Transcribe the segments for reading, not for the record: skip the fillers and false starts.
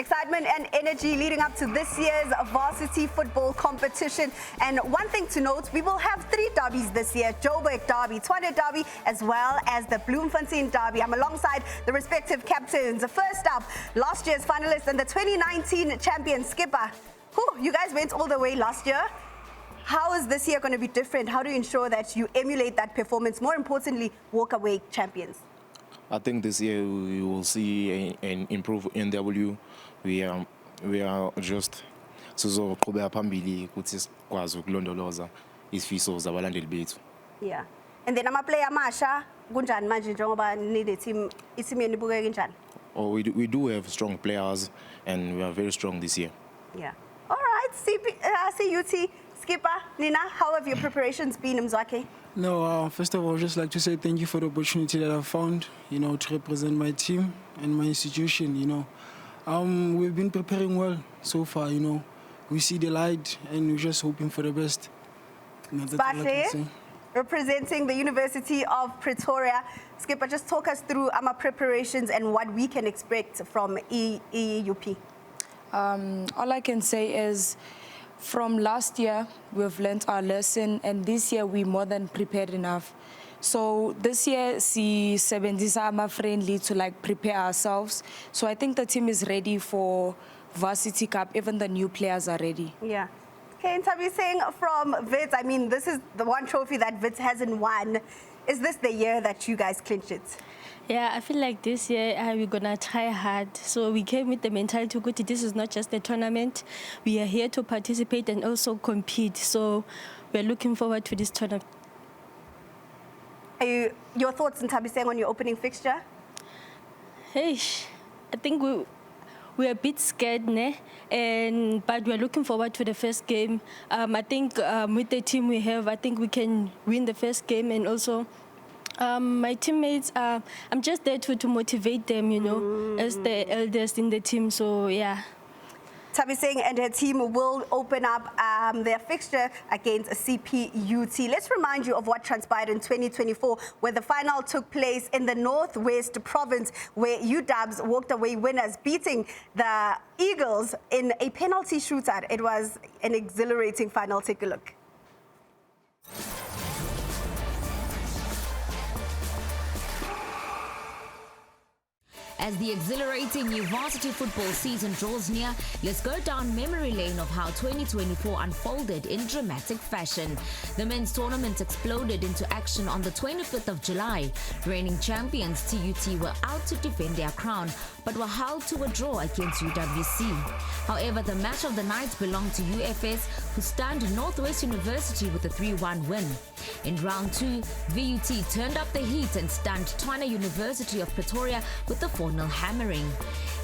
Excitement and energy leading up to this year's Varsity Football competition. And one thing to note, we will have 3 derbies this year: Joburg Derby, Tshwane Derby, as well as the Bloemfontein Derby. I'm alongside the respective captains. First up, last year's finalist and the 2019 champion, Skipper. You guys went all the way last year. How is this year going to be different? How do you ensure that you emulate that performance? More importantly, walk away champions. I think this year we will see an improved NW. We are just sizoqhubeka phambili ukuthi sikwazi ukulondoloza isifiso zabalandeli bethu. Yeah. And then ama-player amasha kunjani manje njengoba nile team isimeni ibukeka kanjani? Oh, we do have strong players and we are very strong this year. Yeah. All right, CUT, Skipper, Nina, how have your preparations been, Mzwakhe? No, first of all, I'd just like to say thank you for the opportunity that I've found, to represent my team and my institution, We've been preparing well so far, We see the light and we're just hoping for the best. Spahle, representing the University of Pretoria. Skipper, just talk us through our preparations and what we can expect from EUP. All I can say is, from last year, we've learned our lesson, and this year we're more than prepared enough. So this year, ama friendly to prepare ourselves. So I think the team is ready for Varsity Cup. Even the new players are ready. Yeah. Okay, and Tabi saying from Wits, I mean, this is the one trophy that Wits hasn't won. Is this the year that you guys clinched it? Yeah, I feel like this year we're going to try hard. So we came with the mentality, this is not just a tournament. We are here to participate and also compete. So we're looking forward to this tournament. Your thoughts, Ntabiseng, on your opening fixture? Hey, I think we're a bit scared, but we're looking forward to the first game. I think with the team we have, I think we can win the first game, and also my teammates, I'm just there to motivate them, as the eldest in the team. So, yeah. Thabiseng and her team will open up their fixture against CPUT. Let's remind you of what transpired in 2024, where the final took place in the Northwest Province, where UWs walked away winners, beating the Eagles in a penalty shootout. It was an exhilarating final. Take a look. As the exhilarating new varsity football season draws near, let's go down memory lane of how 2024 unfolded in dramatic fashion. The men's tournament exploded into action on the 25th of July. Reigning champions TUT were out to defend their crown, but were held to a draw against UWC. However, the match of the night belonged to UFS, who stunned Northwest University with a 3-1 win. In round 2, VUT turned up the heat and stunned Tshwane University of Pretoria with a 4-0 hammering.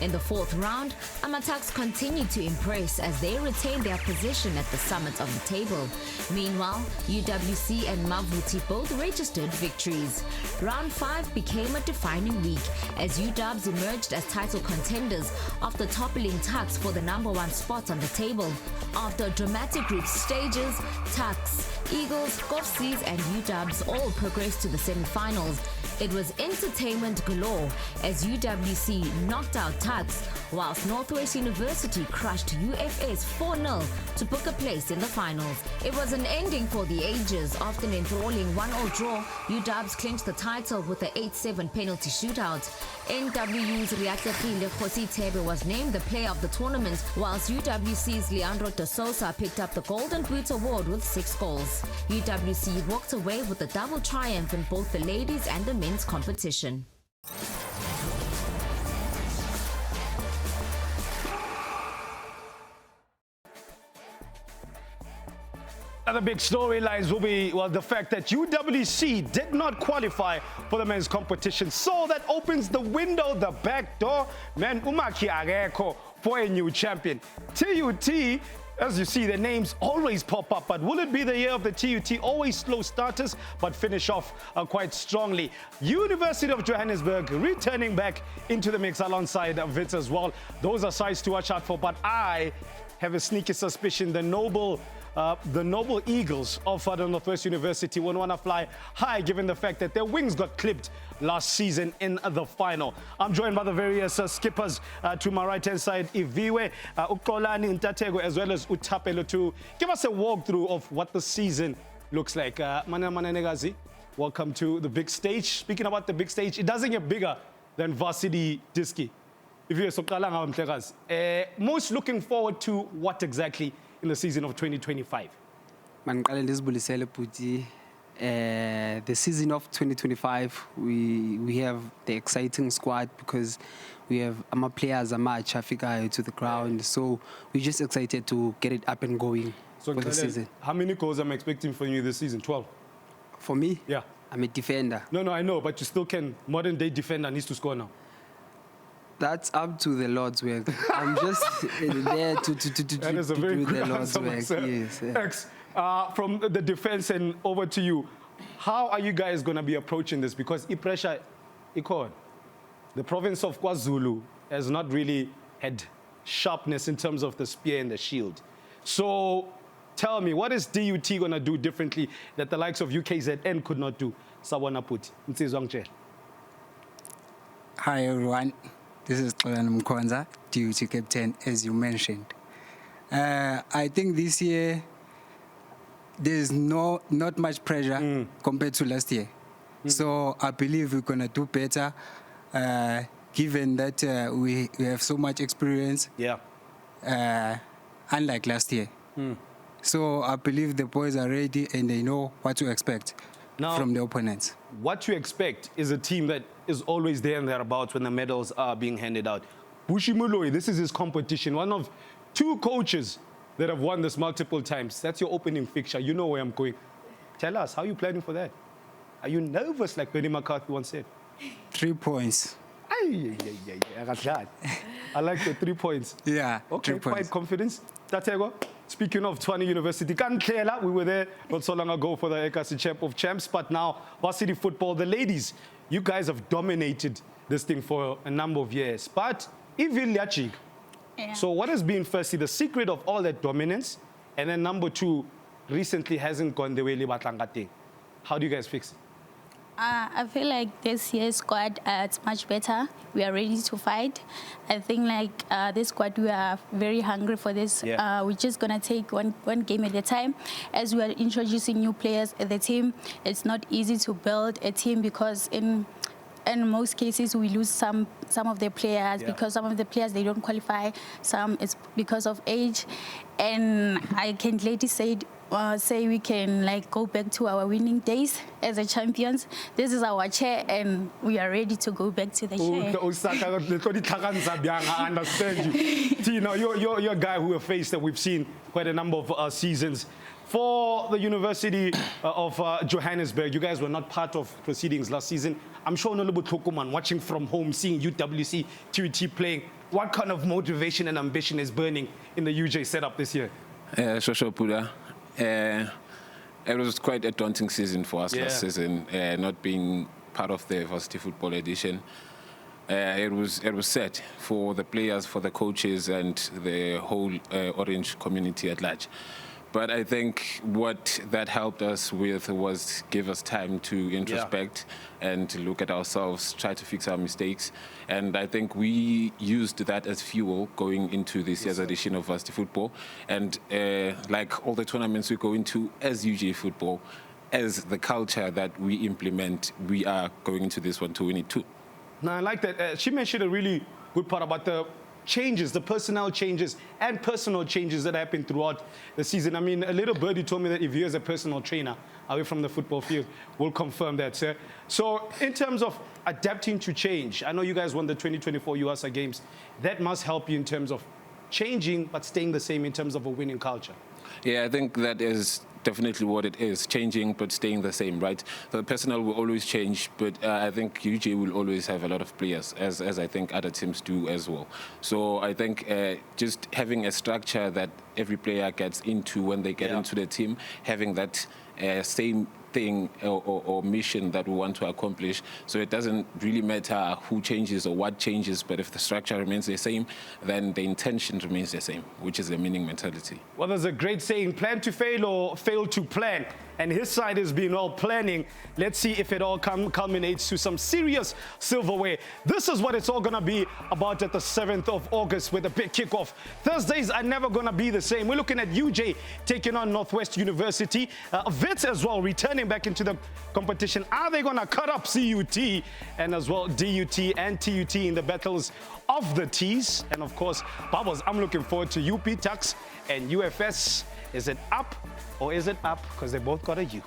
In the 4th round, Amatax continued to impress as they retained their position at the summit of the table. Meanwhile, UWC and Mavuti both registered victories. Round 5 became a defining week as UWs emerged as title contenders after toppling Tuks for the #1 spot on the table. After dramatic group stages, Tuks, Eagles, Gofsies and UWs all progressed to the semi-finals. It was entertainment galore as UWC knocked out Tuks, whilst Northwest University crushed UFS 4-0 to book a place in the finals. It was an ending for the ages. After an enthralling 1-1 draw, UWs clinched the title with a 8-7 penalty shootout. NWU's Riatlekile Khosi Tebe was named the player of the tournament, whilst UWC's Leandro de Sosa picked up the Golden Boot Award with 6 goals. UWC walked away with a double triumph in both the ladies and the men's competition. Other big storylines will be, the fact that UWC did not qualify for the men's competition. So that opens the window, the back door, man, Umaki Areko for a new champion. TUT, as you see, the names always pop up, but will it be the year of the TUT? Always slow starters, but finish off quite strongly. University of Johannesburg returning back into the mix alongside Wits as well. Those are sides to watch out for, but I have a sneaky suspicion the noble the Noble Eagles of Northwest University won't want to fly high given the fact that their wings got clipped last season in the final. I'm joined by the various skippers to my right-hand side, Iviwe, Ukolani Ntatego, as well as Utapelo, to give us a walkthrough of what the season looks like. Mana Negazi, welcome to the big stage. Speaking about the big stage, it doesn't get bigger than Varsity Diski. Most looking forward to what exactly in the season of 2025? The season of 2025, we have the exciting squad because we have our players Africa to the ground. So we're just excited to get it up and going for the season. How many goals am I expecting from you this season? 12? For me? Yeah. I'm a defender. No, I know, but you still can. Modern day defender needs to score now. That's up to the Lord's work. I'm just there to do the Lord's work. Yes, yeah. X, from the defense and over to you, how are you guys going to be approaching this? Because pressure, the province of KwaZulu has not really had sharpness in terms of the spear and the shield. So tell me, what is DUT going to do differently that the likes of UKZN could not do? Sawana Puti. Hi everyone. This is Xolani Mkhonza, DUT captain, as you mentioned. I think this year there's not much pressure compared to last year. So I believe we're going to do better, given that we have so much experience, unlike last year. So I believe the boys are ready and they know what to expect from the opponents. What you expect is a team that is always there and thereabouts when the medals are being handed out. Bushi Muloi, this is his competition. One of two coaches that have won this multiple times. That's your opening fixture. You know where I'm going. Tell us, how are you planning for that? Are you nervous, like Benny McCarthy once said? 3 points. I like the 3 points. Yeah, okay, 3 points. Quite confidence. Tatego, speaking of Tshwane University, we were there not so long ago for the Ekasi Champ of Champs, but now Varsity Football, the ladies, you guys have dominated this thing for a number of years. But Evil Yachig. So what has been, firstly, the secret of all that dominance? And then number two, recently hasn't gone the way Libatlanga. How do you guys fix it? I feel like this year's squad, it's much better. We are ready to fight. I think like this squad, we are very hungry for this. We're just going to take one game at a time. As we are introducing new players at the team, it's not easy to build a team because in most cases we lose some of the players because some of the players, they don't qualify. Some it's because of age. And I can clearly say we can like go back to our winning days as a champions. This is our chair and we are ready to go back to the chair. I understand you. Tina, you're a guy who have faced that we've seen quite a number of seasons. For the University of Johannesburg, you guys were not part of proceedings last season. I'm sure Nolubu Tokuman, watching from home, seeing UWC, TUT playing, what kind of motivation and ambition is burning in the UJ setup this year? Puda. It was quite a daunting season for us last season, not being part of the Varsity Football edition. It was set for the players, for the coaches, and the whole Orange community at large. But I think what that helped us with was give us time to introspect and to look at ourselves, try to fix our mistakes. And I think we used that as fuel going into this year's edition of Varsity Football. And like all the tournaments we go into as UJ Football, as the culture that we implement, we are going into this one to win it too. Now, I like that. She mentioned a really good part about the changes, the personnel changes and personal changes that happen throughout the season. I mean, a little birdie told me that if you as a personal trainer away from the football field, will confirm that, sir. So in terms of adapting to change, I know you guys won the 2024 USA Games. That must help you in terms of changing but staying the same in terms of a winning culture. Yeah, I think that is definitely what it is, changing but staying the same, right? The personnel will always change, but I think UJ will always have a lot of players, as I think other teams do as well. So I think just having a structure that every player gets into when they get into the team, having that same thing or mission that we want to accomplish. So it doesn't really matter who changes or what changes, but if the structure remains the same, then the intention remains the same, which is the winning mentality. Well, there's a great saying, plan to fail or fail to plan. And his side has been all planning. Let's see if it all culminates to some serious silverware. This is what it's all going to be about at the 7th of August with a big kickoff. Thursdays are never going to be the same. We're looking at UJ taking on Northwest University. Wits as well returning back into the competition. Are they going to cut up CUT and as well DUT and TUT in the battles of the T's? And of course, Bubbles, I'm looking forward to UP Tux and UFS. Is it up or is it up? Because they both got a U.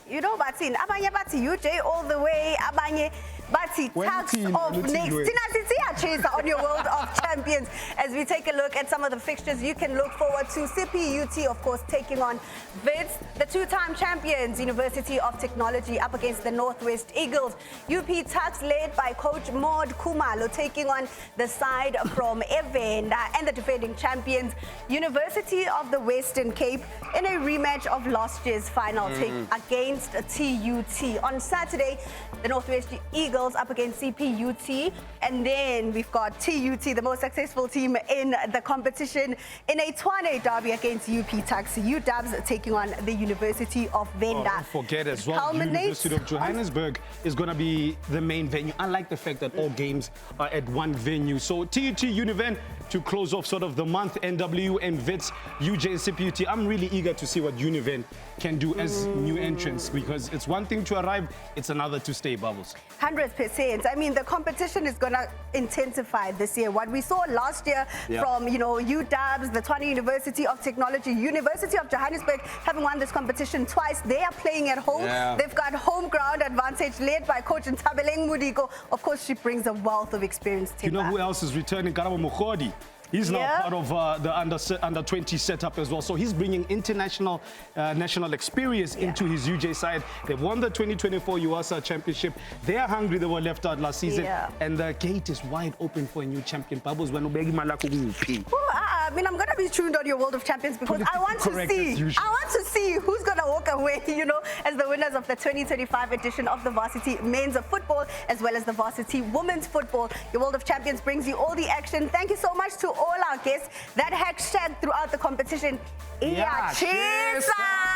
You know, Batin, abanye bati UJ all the way, abanye bati tax off next. Iyachesa on your World of Champions. As we take a look at some of the fixtures, you can look forward to CPUT, of course, taking on Wits, the two-time champions, University of Technology, up against the Northwest Eagles. UP Tux, led by Coach Maud Kumalo, taking on the side from Evenda and the defending champions, University of the Western Cape, in a rematch of last year's final take against TUT. On Saturday, the Northwest Eagles up against CPUT, and then we've got TUT, the most successful team in the competition, in a Tshwane derby against UP Tux. UW taking on the University of Venda. Don't forget as well, University of Johannesburg is going to be the main venue, unlike the fact that all games are at one venue. So TUT Univen to close off sort of the month, NW and Wits, UJ and CPUT. I'm really eager to see what Univen can do as new entrants, because it's one thing to arrive, it's another to stay, Bubbles. 100%. I mean, the competition is going to intensify this year. What we saw last year from, you know, UW, the Tshwane University of Technology, University of Johannesburg, having won this competition twice. They are playing at home. They've got home ground advantage, led by Coach Ntabeleng Mudiko. Of course, she brings a wealth of experience. You know who else is returning? Karabo Mukhodi. He's now part of the under 20 setup as well. So he's bringing international, national experience into his UJ side. They've won the 2024 UASA Championship. They are hungry. They were left out last season. And the gate is wide open for a new champion. Bubbles, when I mean, I'm going to be tuned on your World of Champions because I want to see who's going to walk away, you know, as the winners of the 2025 edition of the Varsity Men's Football, as well as the Varsity Women's Football. Your World of Champions brings you all the action. Thank you so much to all our guests. That hashtag throughout the competition, iyachesa.